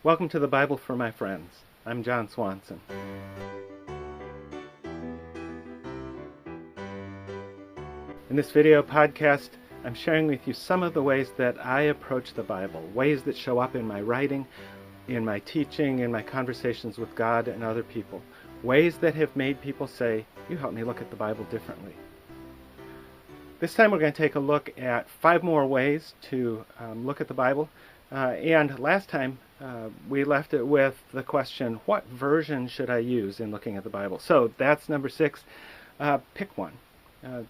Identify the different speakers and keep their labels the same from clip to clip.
Speaker 1: Welcome to the Bible for My Friends. I'm John Swanson. In this video podcast, I'm sharing with you some of the ways that I approach the Bible, ways that show up in my writing, in my teaching, in my conversations with God and other people, ways that have made people say, "You helped me look at the Bible differently." This time we're going to take a look at 5 more ways to look at the Bible. And last time we left it with the question, what version should I use in looking at the Bible? So that's number 6. Pick one.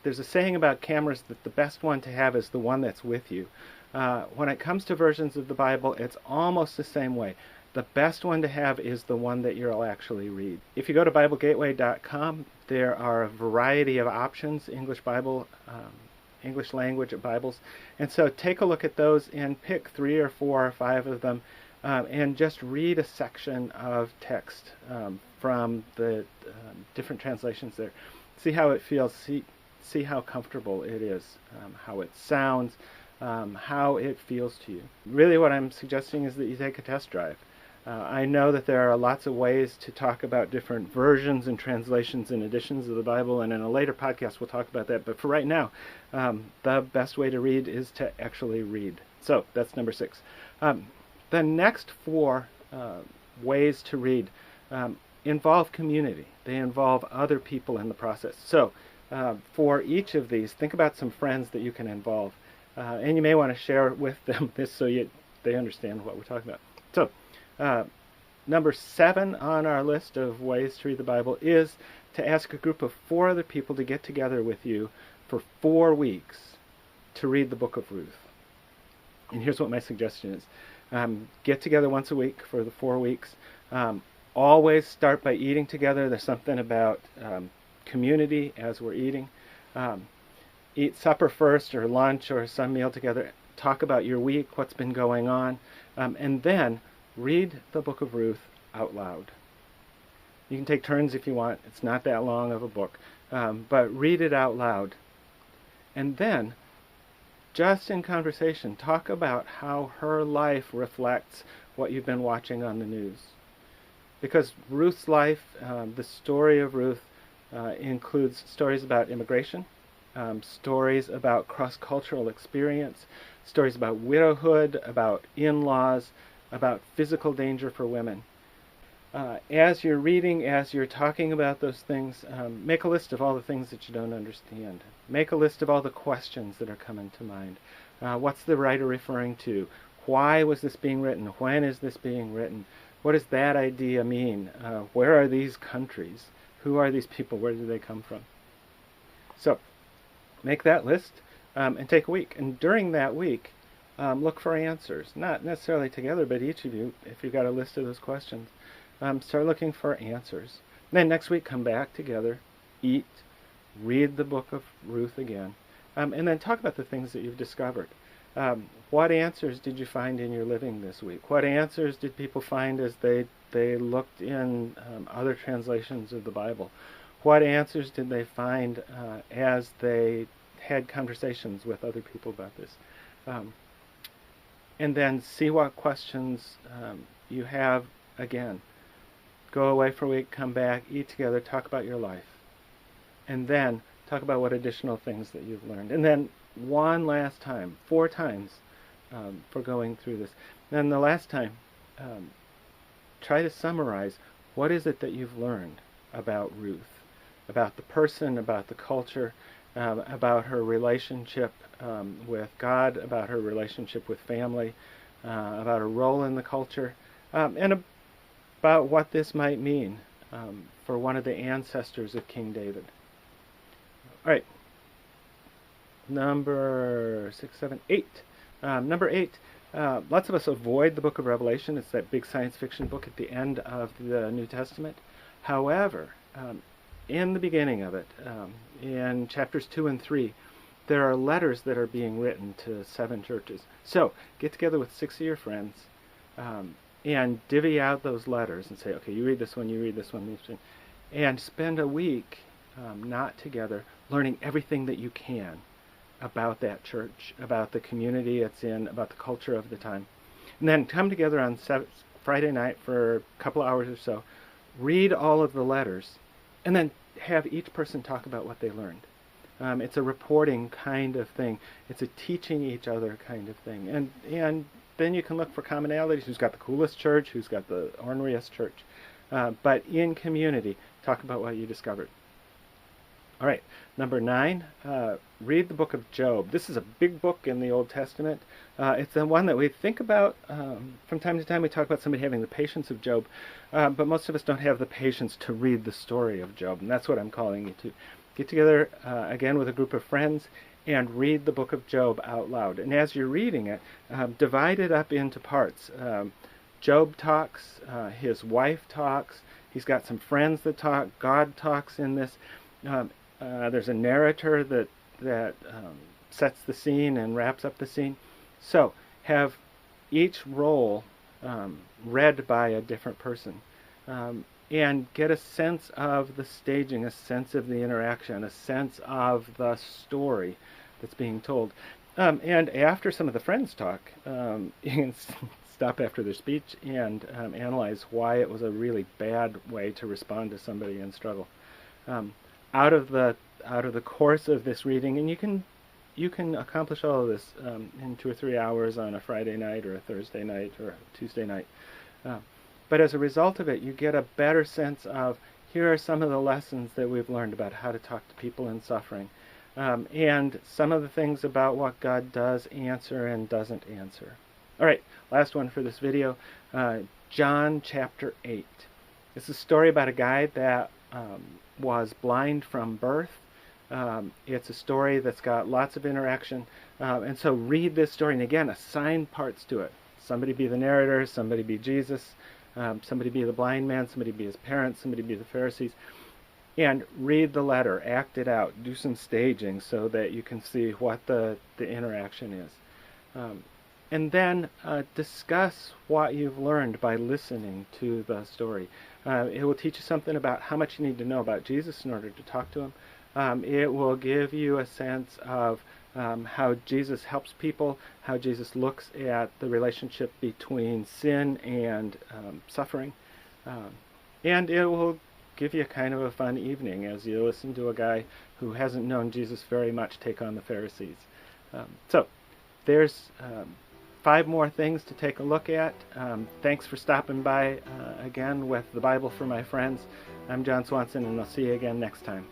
Speaker 1: There's a saying about cameras that the best one to have is the one that's with you. When it comes to versions of the Bible, it's almost the same way. The best one to have is the one that you'll actually read. If you go to BibleGateway.com, there are a variety of options, English Bible, English language Bibles. And so take a look at those and pick 3 or 4 or 5 of them and just read a section of text from the different translations there. See how it feels, see how comfortable it is, how it sounds, how it feels to you. Really what I'm suggesting is that you take a test drive. I know that there are lots of ways to talk about different versions and translations and editions of the Bible, and in a later podcast we'll talk about that. But for right now, the best way to read is to actually read. So that's number 6. The next 4 ways to read involve community. They involve other people in the process. So for each of these, think about some friends that you can involve. And you may want to share with them this so they understand what we're talking about. So number 7 on our list of ways to read the Bible is to ask a group of 4 other people to get together with you for 4 weeks to read the book of Ruth. And here's what my suggestion is. Get together once a week for the 4 weeks. Always start by eating together. There's something about community as we're eating. Eat supper first or lunch or some meal together. Talk about your week, what's been going on, and then read the book of Ruth out loud. You can take turns if you want. It's not that long of a book. But read it out loud. And then, just in conversation, talk about how her life reflects what you've been watching on the news. Because Ruth's life, the story of Ruth, includes stories about immigration, stories about cross-cultural experience, stories about widowhood, about in-laws, about physical danger for women. As you're reading, as you're talking about those things, make a list of all the things that you don't understand. Make a list of all the questions that are coming to mind. What's the writer referring to? Why was this being written? When is this being written? What does that idea mean? Where are these countries? Who are these people? Where do they come from? So, make that list and take a week. And during that week, look for answers. Not necessarily together, but each of you, if you've got a list of those questions, start looking for answers. Then next week, come back together, eat, read the book of Ruth again, and then talk about the things that you've discovered. What answers did you find in your living this week? What answers did people find as they looked in other translations of the Bible? What answers did they find as they had conversations with other people about this? And then see what questions you have again. Go away for a week, come back, eat together, talk about your life. And then talk about what additional things that you've learned. And then one last time, 4 times for going through this. Then the last time, try to summarize what is it that you've learned about Ruth, about the person, about the culture, about her relationship with God, about her relationship with family, about her role in the culture, and about what this might mean for one of the ancestors of King David. All right. Number 6, 7, 8. Number 8. Lots of us avoid the book of Revelation. It's that big science fiction book at the end of the New Testament. However, in the beginning of it, in chapters 2 and 3, there are letters that are being written to 7 churches. So get together with 6 of your friends and divvy out those letters and say, okay, you read this one, you read this one, and spend a week not together learning everything that you can about that church, about the community it's in, about the culture of the time. And then come together on Friday night for a couple hours or so, read all of the letters, and then have each person talk about what they learned. It's a reporting kind of thing. It's a teaching each other kind of thing. And then you can look for commonalities. Who's got the coolest church? Who's got the orneriest church? But in community, talk about what you discovered. All right, number 9, read the book of Job. This is a big book in the Old Testament. It's the one that we think about from time to time. We talk about somebody having the patience of Job, but most of us don't have the patience to read the story of Job, and that's what I'm calling you to. Get together again with a group of friends and read the book of Job out loud. And as you're reading it, divide it up into parts. Job talks, his wife talks, he's got some friends that talk, God talks in this. There's a narrator that sets the scene and wraps up the scene. So have each role read by a different person, and get a sense of the staging, a sense of the interaction, a sense of the story that's being told. And after some of the friends talk, you can stop after their speech and analyze why it was a really bad way to respond to somebody in struggle. Out of the course of this reading, and you can accomplish all of this in 2 or 3 hours on a Friday night or a Thursday night or a Tuesday night. But as a result of it, you get a better sense of, here are some of the lessons that we've learned about how to talk to people in suffering, and some of the things about what God does answer and doesn't answer. All right, last one for this video, John chapter 8. It's a story about a guy that was blind from birth. It's a story that's got lots of interaction, and so read this story, and again, assign parts to it. Somebody be the narrator, somebody be Jesus, somebody be the blind man, somebody be his parents, somebody be the Pharisees, and read the letter, act it out, do some staging so that you can see what the interaction is. And then discuss what you've learned by listening to the story. It will teach you something about how much you need to know about Jesus in order to talk to him. It will give you a sense of how Jesus helps people, how Jesus looks at the relationship between sin and suffering. And it will give you kind of a fun evening as you listen to a guy who hasn't known Jesus very much take on the Pharisees. So there's 5 more things to take a look at. Thanks for stopping by again with the Bible for My Friends. I'm John Swanson, and I'll see you again next time.